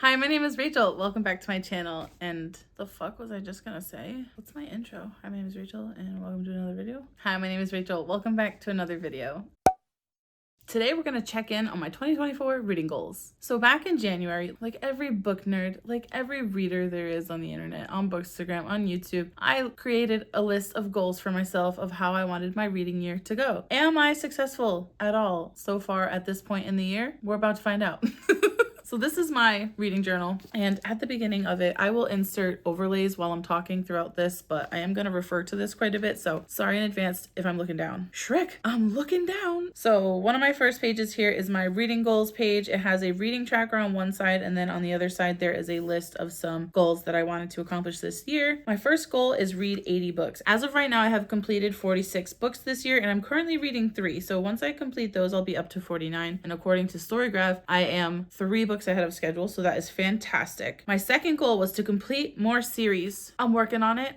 Hi, my name is Rachel. Welcome back to my channel. And the fuck was I just gonna say? What's my intro? Hi, my name is Rachel and welcome to another video. Hi, my name is Rachel. Welcome back to another video. Today we're gonna check in on my 2024 reading goals. So back in January, like every book nerd, like every reader there is on the internet, on Bookstagram, on YouTube, I created a list of goals for myself of how I wanted my reading year to go. Am I successful at all so far at this point in the year? We're about to find out. So this is my reading journal, and at the beginning of it, I will insert overlays while I'm talking throughout this, but I am going to refer to this quite a bit, so sorry in advance if I'm looking down. Shrek, I'm looking down. So one of my first pages here is my reading goals page. It has a reading tracker on one side, and then on the other side, there is a list of some goals that I wanted to accomplish this year. My first goal is read 80 books. As of right now, I have completed 46 books this year, and I'm currently reading 3. So once I complete those, I'll be up to 49. And according to Storygraph, I am 3 books ahead of schedule, so that is fantastic. My second goal was to complete more series. I'm working on it.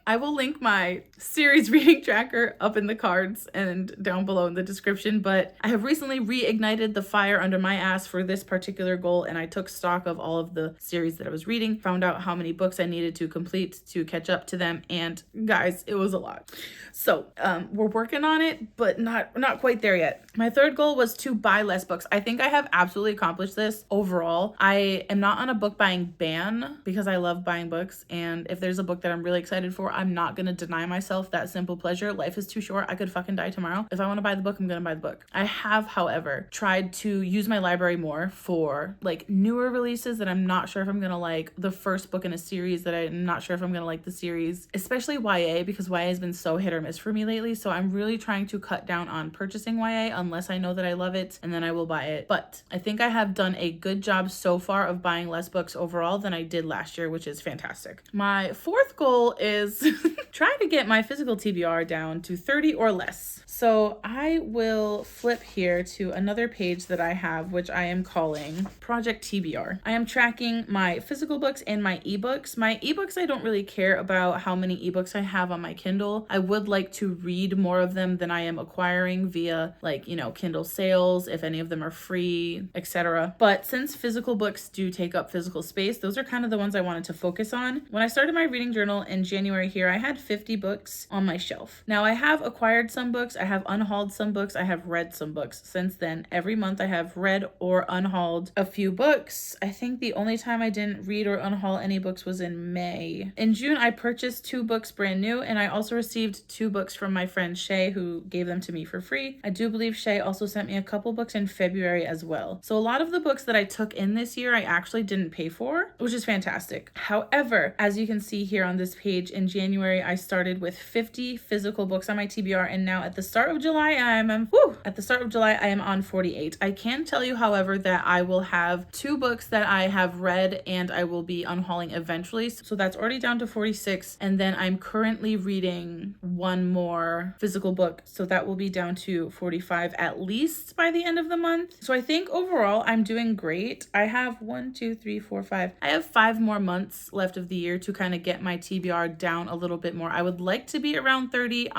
I will link my series reading tracker up in the cards and down below in the description, but I have recently reignited the fire under my ass for this particular goal, and I took stock of all of the series that I was reading, found out how many books I needed to complete to catch up to them, and guys, it was a lot. So we're working on it, but not quite there yet. My third goal was to buy less books. I think I have absolutely accomplished this overall. I am not on a book buying ban because I love buying books, and if there's a book that I'm really excited for, I'm not gonna deny myself that simple pleasure. Life is too short. I could fucking die tomorrow. If I want to buy the book, I'm gonna buy the book. I have, however, tried to use my library more for like newer releases that I'm not sure if I'm gonna like. The first book in a series that I'm not sure if I'm gonna like the series, especially YA, because YA has been so hit or miss for me lately. So I'm really trying to cut down on purchasing YA unless I know that I love it, and then I will buy it. But I think I have done a good job so far of buying less books overall than I did last year, which is fantastic. My fourth goal is try to get my physical TBR down to 30 or less. So I will flip here to another page that I have, which I am calling Project TBR. I am tracking my physical books and my ebooks. My ebooks, I don't really care about how many ebooks I have on my Kindle. I would like to read more of them than I am acquiring via like, Kindle sales, if any of them are free, etc. But since physical books do take up physical space, those are kind of the ones I wanted to focus on. When I started my reading journal in January here, I had 50 books on my shelf. Now I have acquired some books, I have unhauled some books, I have read some books. Since then, every month I have read or unhauled a few books. I think the only time I didn't read or unhaul any books was in May. In June, I purchased 2 books brand new, and I also received 2 books from my friend Shay, who gave them to me for free. I do believe Shay also sent me a couple books in February as well. So a lot of the books that I took in this year, I actually didn't pay for, which is fantastic. However, as you can see here on this page, in January, I started with 50 physical books on my TBR, and now at the start of July, I am on 48. I can tell you, however, that I will have 2 books that I have read and I will be unhauling eventually. So that's already down to 46, and then I'm currently reading 1 more physical book, so that will be down to 45 at least by the end of the month. So I think overall I'm doing great. I have 5 more months left of the year to kind of get my TBR down a little bit more. I would like to be around 30.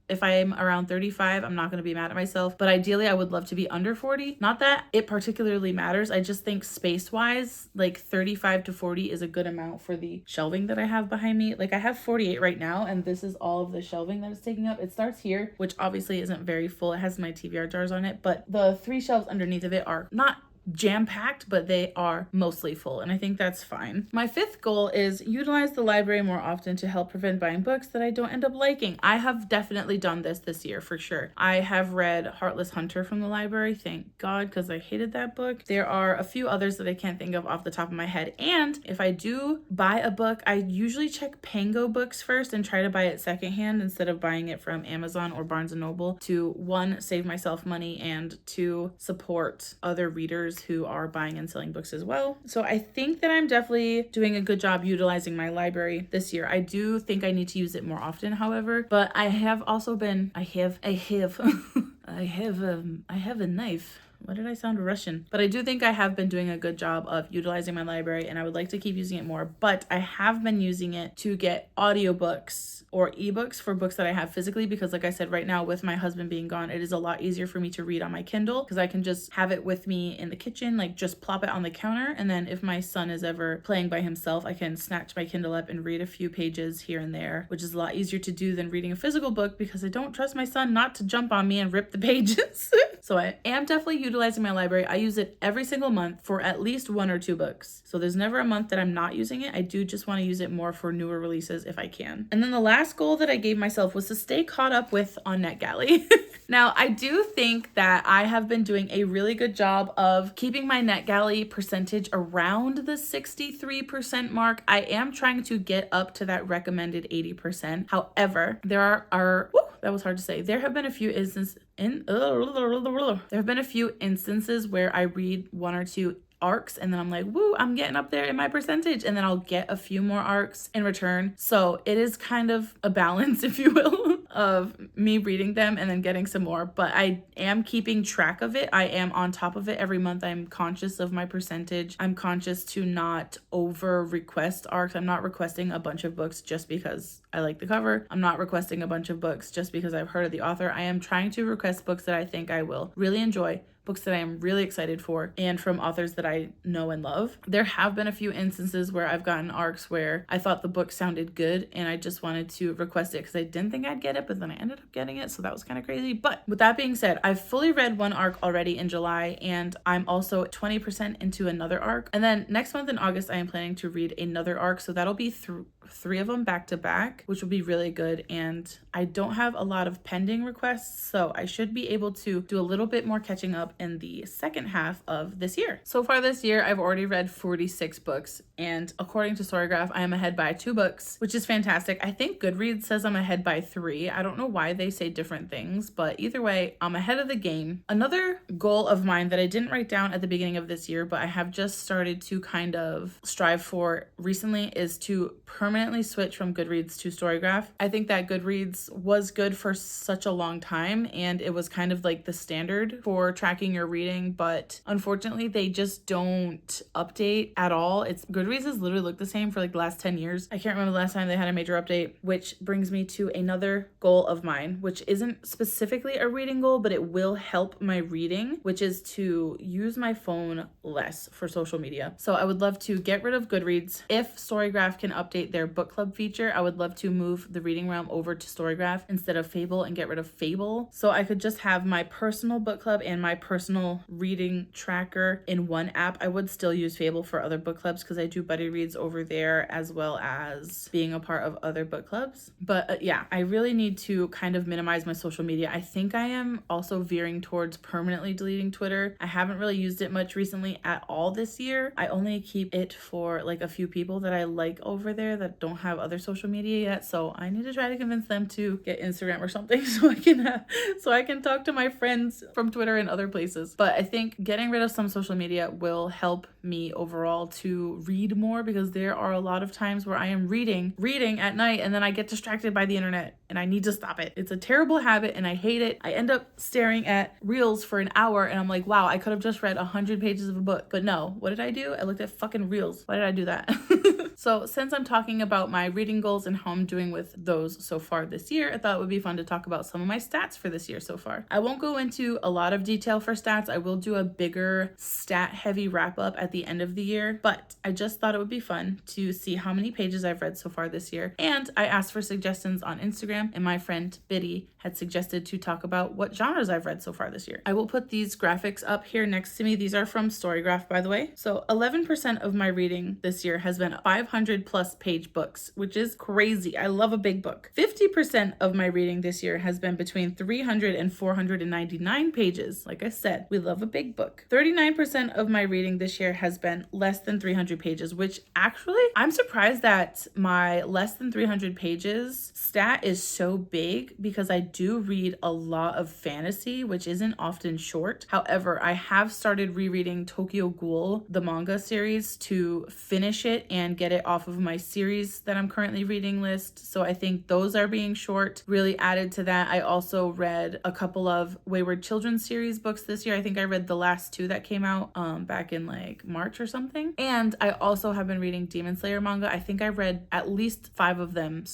If I am around 35, I'm not going to be mad at myself, but ideally I would love to be under 40. Not that it particularly matters. I just think space-wise, like 35 to 40 is a good amount for the shelving that I have behind me. Like I have 48 right now, and this is all of the shelving that it's taking up. It starts here, which obviously isn't very full. It has my TBR jars on it, but the 3 shelves underneath of it are not jam-packed, but they are mostly full, and I think that's fine. My 5th goal is utilize the library more often to help prevent buying books that I don't end up liking. I have definitely done this year for sure. I have read Heartless Hunter from the library, thank God, because I hated that book. There are a few others that I can't think of off the top of my head, and if I do buy a book, I usually check Pango Books first and try to buy it secondhand instead of buying it from Amazon or Barnes & Noble to 1, save myself money, and 2, support other readers who are buying and selling books as well. So I think that I'm definitely doing a good job utilizing my library this year. I do think I need to use it more often, however, but I have also been, I have a knife Why did I sound Russian? But I do think I have been doing a good job of utilizing my library, and I would like to keep using it more. But I have been using it to get audiobooks or ebooks for books that I have physically, because like I said, right now with my husband being gone, it is a lot easier for me to read on my Kindle because I can just have it with me in the kitchen, like just plop it on the counter. And then if my son is ever playing by himself, I can snatch my Kindle up and read a few pages here and there, which is a lot easier to do than reading a physical book because I don't trust my son not to jump on me and rip the pages. So I am definitely utilizing my library. I use it every single month for at least 1 or 2 books. So there's never a month that I'm not using it. I do just want to use it more for newer releases if I can. And then the last goal that I gave myself was to stay caught up with on NetGalley. Now, I do think that I have been doing a really good job of keeping my NetGalley percentage around the 63% mark. I am trying to get up to that recommended 80%. However, there are that was hard to say. There have been a few instances where I read 1 or 2 arcs and then I'm like, woo, I'm getting up there in my percentage, and then I'll get a few more arcs in return. So it is kind of a balance, if you will, of me reading them and then getting some more, but I am keeping track of it. I am on top of it every month. I'm conscious of my percentage. I'm conscious to not over request arcs. I'm not requesting a bunch of books just because I like the cover. I'm not requesting a bunch of books just because I've heard of the author. I am trying to request books that I think I will really enjoy, books that I am really excited for, and from authors that I know and love. There have been a few instances where I've gotten arcs where I thought the book sounded good and I just wanted to request it because I didn't think I'd get it, but then I ended up getting it, so that was kind of crazy. But with that being said, I've fully read 1 arc already in July, and I'm also 20% into another arc. And then next month in August, I am planning to read another arc, so that'll be 3 of them back to back, which will be really good. And I don't have a lot of pending requests, so I should be able to do a little bit more catching up in the second half of this year. So far this year, I've already read 46 books, and according to Storygraph, I am ahead by 2 books, which is fantastic. I think Goodreads says I'm ahead by 3. I don't know why they say different things, but either way, I'm ahead of the game. Another goal of mine that I didn't write down at the beginning of this year, but I have just started to kind of strive for recently, is to permanently switch from Goodreads to Storygraph. I think that Goodreads was good for such a long time, and it was kind of like the standard for tracking your reading, but unfortunately they just don't update at all. Goodreads has literally looked the same for like the last 10 years. I can't remember the last time they had a major update, which brings me to another goal of mine, which isn't specifically a reading goal, but it will help my reading, which is to use my phone less for social media. So I would love to get rid of Goodreads. If Storygraph can update their book club feature, I would love to move the reading realm over to Storygraph instead of Fable and get rid of Fable, so I could just have my personal book club and my personal reading tracker in one app. I would still use Fable for other book clubs because I do buddy reads over there as well as being a part of other book clubs. But yeah, I really need to kind of minimize my social media. I think I am also veering towards permanently deleting Twitter. I haven't really used it much recently at all this year. I only keep it for like a few people that I like over there that don't have other social media yet, so I need to try to convince them to get Instagram or something so I can talk to my friends from Twitter and other places. But I think getting rid of some social media will help me overall to read more, because there are a lot of times where I am reading at night and then I get distracted by the internet and I need to stop it. It's a terrible habit and I hate it. I end up staring at reels for an hour and I'm like, wow, I could have just read 100 pages of a book. But no, what did I do? I looked at fucking reels. Why did I do that? So since I'm talking about my reading goals and how I'm doing with those so far this year, I thought it would be fun to talk about some of my stats for this year so far. I won't go into a lot of detail for stats. I will do a bigger stat heavy wrap up at the end of the year, but I just thought it would be fun to see how many pages I've read so far this year. And I asked for suggestions on Instagram, and my friend Biddy had suggested to talk about what genres I've read so far this year. I will put these graphics up here next to me. These are from Storygraph, by the way. So 11% of my reading this year has been 500 plus page books, which is crazy. I love a big book. 50% of my reading this year has been between 300 and 499 pages. Like I said, we love a big book. 39% of my reading this year has been less than 300 pages, which actually I'm surprised that my less than 300 pages stat is so big, because I do read a lot of fantasy, which isn't often short. However, I have started rereading Tokyo Ghoul, the manga series, to finish it and get get it off of my series that I'm currently reading list. So I think those are being short, really added to that. I also read a couple of Wayward Children's series books this year. I think I read the last 2 that came out back in like March or something. And I also have been reading Demon Slayer manga. I think I read at least 5 of them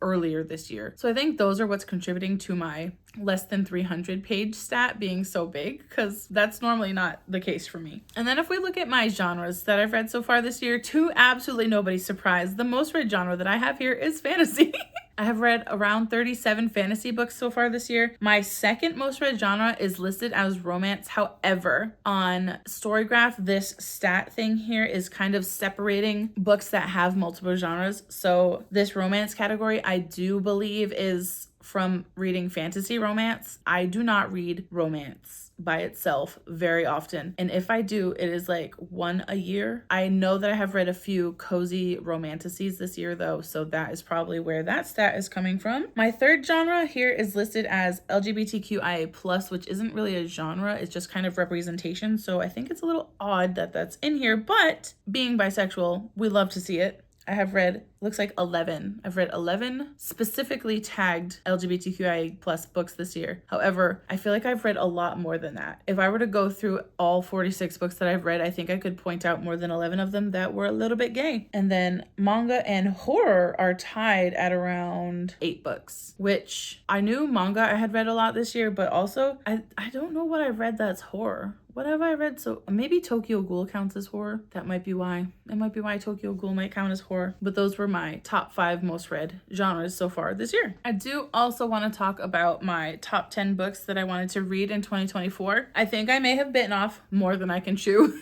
earlier this year. So I think those are what's contributing to my less than 300 page stat being so big, because that's normally not the case for me. And then if we look at my genres that I've read so far this year, to absolutely nobody's surprise, the most read genre that I have here is fantasy. I have read around 37 fantasy books so far this year. My second most read genre is listed as romance. However, on Storygraph, this stat thing here is kind of separating books that have multiple genres. So this romance category, I do believe, is from reading fantasy romance. I do not read romance by itself very often, and if I do, it is like 1 a year. I know that I have read a few cozy romanticies this year though, so that is probably where that stat is coming from. My third genre here is listed as LGBTQIA+, which isn't really a genre, it's just kind of representation, so I think it's a little odd that that's in here, but being bisexual, we love to see it. I have read, looks like 11. I've read 11 specifically tagged LGBTQIA+ books this year. However, I feel like I've read a lot more than that. If I were to go through all 46 books that I've read, I think I could point out more than 11 of them that were a little bit gay. And then manga and horror are tied at around 8 books, which I knew manga I had read a lot this year, but also I don't know what I've read that's horror. What have I read? So maybe Tokyo Ghoul counts as horror. That might be why. That might be why Tokyo Ghoul might count as horror. But those were my top 5 most read genres so far this year. I do also want to talk about my top 10 books that I wanted to read in 2024. I think I may have bitten off more than I can chew.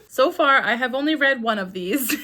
So far, I have only read one of these.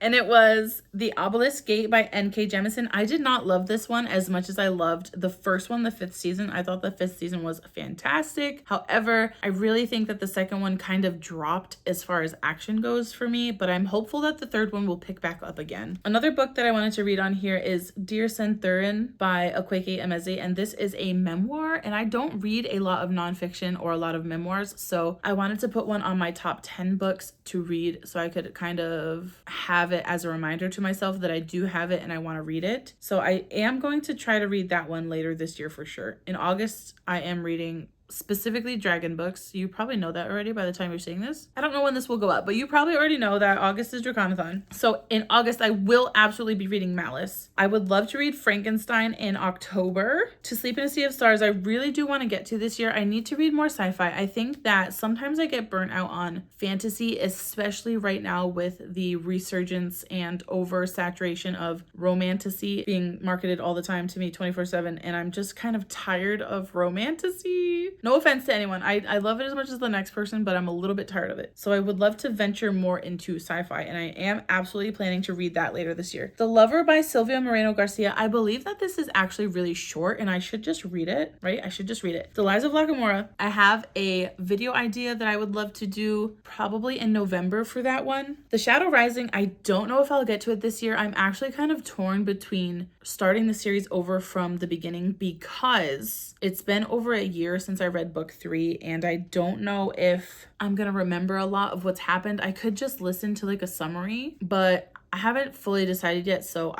And it was The Obelisk Gate by N.K. Jemisin. I did not love this one as much as I loved the first one, the 5th season. I thought the 5th season was fantastic. However, I really think that the second one kind of dropped as far as action goes for me, but I'm hopeful that the third one will pick back up again. Another book that I wanted to read on here is Dear Centurion by Akweke Emeze, and this is a memoir, and I don't read a lot of nonfiction or a lot of memoirs, so I wanted to put one on my top 10 books to read so I could kind of have it as a reminder to myself that I do have it and I want to read it. So I am going to try to read that one later this year for sure. In August, I am reading specifically dragon books. You probably know that already by the time you're seeing this. I don't know when this will go up, but you probably already know that August is Draconathon. So in August, I will absolutely be reading Malice. I would love to read Frankenstein in October. To Sleep in a Sea of Stars, I really do want to get to this year. I need to read more sci-fi. I think that sometimes I get burnt out on fantasy, especially right now with the resurgence and oversaturation of romantasy being marketed all the time to me 24/7, and I'm just kind of tired of romantasy. No offense to anyone. I love it as much as the next person, but I'm a little bit tired of it. So I would love to venture more into sci-fi, and I am absolutely planning to read that later this year. The Lover by Silvia Moreno Garcia. I believe that this is actually really short, and I should just read it, right? I should just read it. The Lies of Lacamora. I have a video idea that I would love to do probably in November for that one. The Shadow Rising, I don't know if I'll get to it this year. I'm actually kind of torn between starting the series over from the beginning because it's been over a year since I read book 3, and I don't know if I'm gonna remember a lot of what's happened. I could just listen to like a summary, but I haven't fully decided yet, so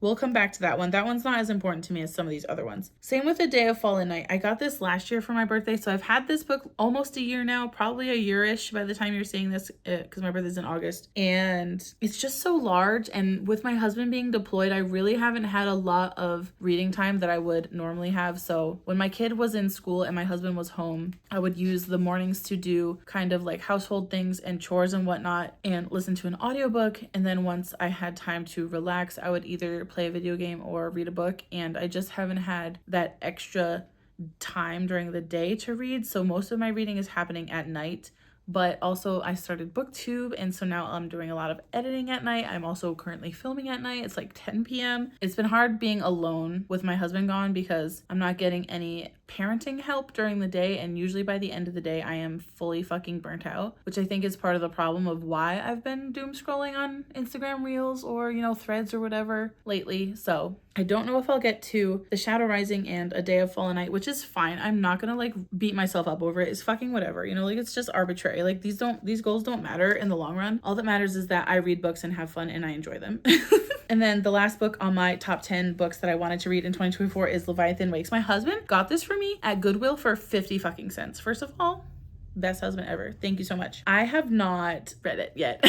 we'll come back to that one. That one's not as important to me as some of these other ones. Same with The Day of Fallen Night. I got this last year for my birthday, so I've had this book almost a year now, probably a year-ish by the time you're seeing this, because my birthday's in August. And it's just so large, and with my husband being deployed, I really haven't had a lot of reading time that I would normally have. So when my kid was in school and my husband was home, I would use the mornings to do kind of like household things and chores and whatnot and listen to an audiobook, and then once I had time to relax, I would either play a video game or read a book, and I just haven't had that extra time during the day to read, so most of my reading is happening at night. But also I started booktube, and so now I'm doing a lot of editing at night. I'm also currently filming at night. It's like 10 p.m. It's been hard being alone with my husband gone because I'm not getting any parenting help during the day, and usually by the end of the day I am fully fucking burnt out, which I think is part of the problem of why I've been doom scrolling on Instagram Reels or, you know, Threads or whatever lately. So I don't know if I'll get to The Shadow Rising and A Day of Fallen Night, which is fine. I'm not gonna like beat myself up over it. It's fucking whatever, you know, like it's just arbitrary. Like these goals don't matter in the long run. All that matters is that I read books and have fun and I enjoy them. And then the last book on my top 10 books that I wanted to read in 2024 is Leviathan Wakes. My husband got this for me at Goodwill for 50 fucking cents. First of all, best husband ever. Thank you so much. I have not read it yet.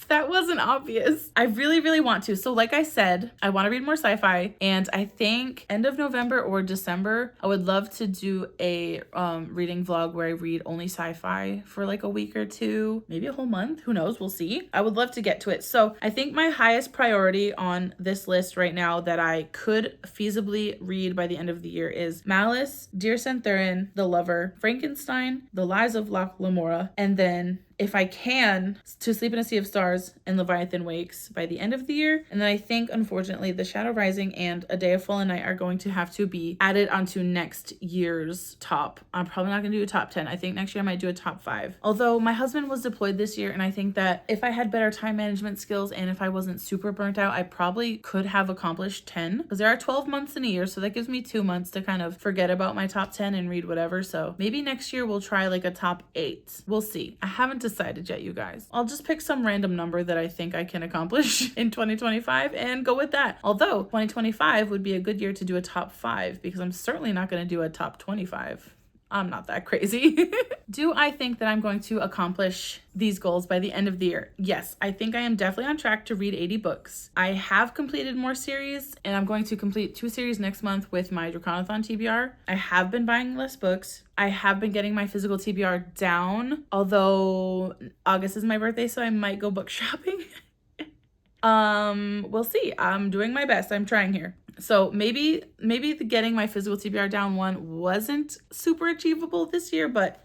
That wasn't obvious. I really, really want to. So like I said, I want to read more sci-fi, and I think end of November or December, I would love to do a reading vlog where I read only sci-fi for like a week or two, maybe a whole month. Who knows? We'll see. I would love to get to it. So I think my highest priority on this list right now that I could feasibly read by the end of the year is Malice, Dear Centurion, The Lover, Frankenstein, The Lies of Locke Lamora, and then if I can, To Sleep in a Sea of Stars and Leviathan Wakes by the end of the year. And then I think, unfortunately, The Shadow Rising and A Day of Fallen Night are going to have to be added onto next year's top. I'm probably not going to do a top 10. I think next year I might do a top 5. Although my husband was deployed this year, and I think that if I had better time management skills and if I wasn't super burnt out, I probably could have accomplished 10. Because there are 12 months in a year, so that gives me 2 months to kind of forget about my top 10 and read whatever. So maybe next year we'll try like a top 8. We'll see. I haven't decided yet, you guys. I'll just pick some random number that I think I can accomplish in 2025 and go with that. Although 2025 would be a good year to do a top 5 because I'm certainly not going to do a top 25. I'm not that crazy. Do I think that I'm going to accomplish these goals by the end of the year? Yes, I think I am definitely on track to read 80 books. I have completed more series, and I'm going to complete 2 series next month with my Draconathon TBR. I have been buying less books. I have been getting my physical TBR down, although August is my birthday, so I might go book shopping. We'll see. I'm doing my best. I'm trying here. So maybe getting my physical TBR down 1 wasn't super achievable this year, but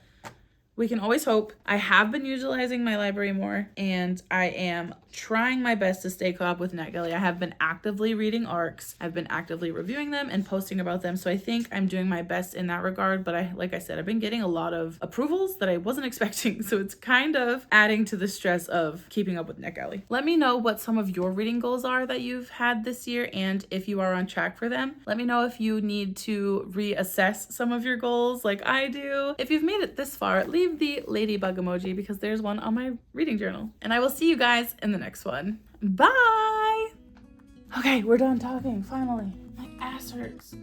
we can always hope. I have been utilizing my library more, and I am trying my best to stay caught up with NetGalley. I have been actively reading ARCs. I've been actively reviewing them and posting about them. So I think I'm doing my best in that regard. But like I said, I've been getting a lot of approvals that I wasn't expecting. So it's kind of adding to the stress of keeping up with NetGalley. Let me know what some of your reading goals are that you've had this year, and if you are on track for them. Let me know if you need to reassess some of your goals like I do. If you've made it this far, leave the ladybug emoji because there's one on my reading journal. And I will see you guys in the next one. Bye! Okay, we're done talking, finally. My ass hurts.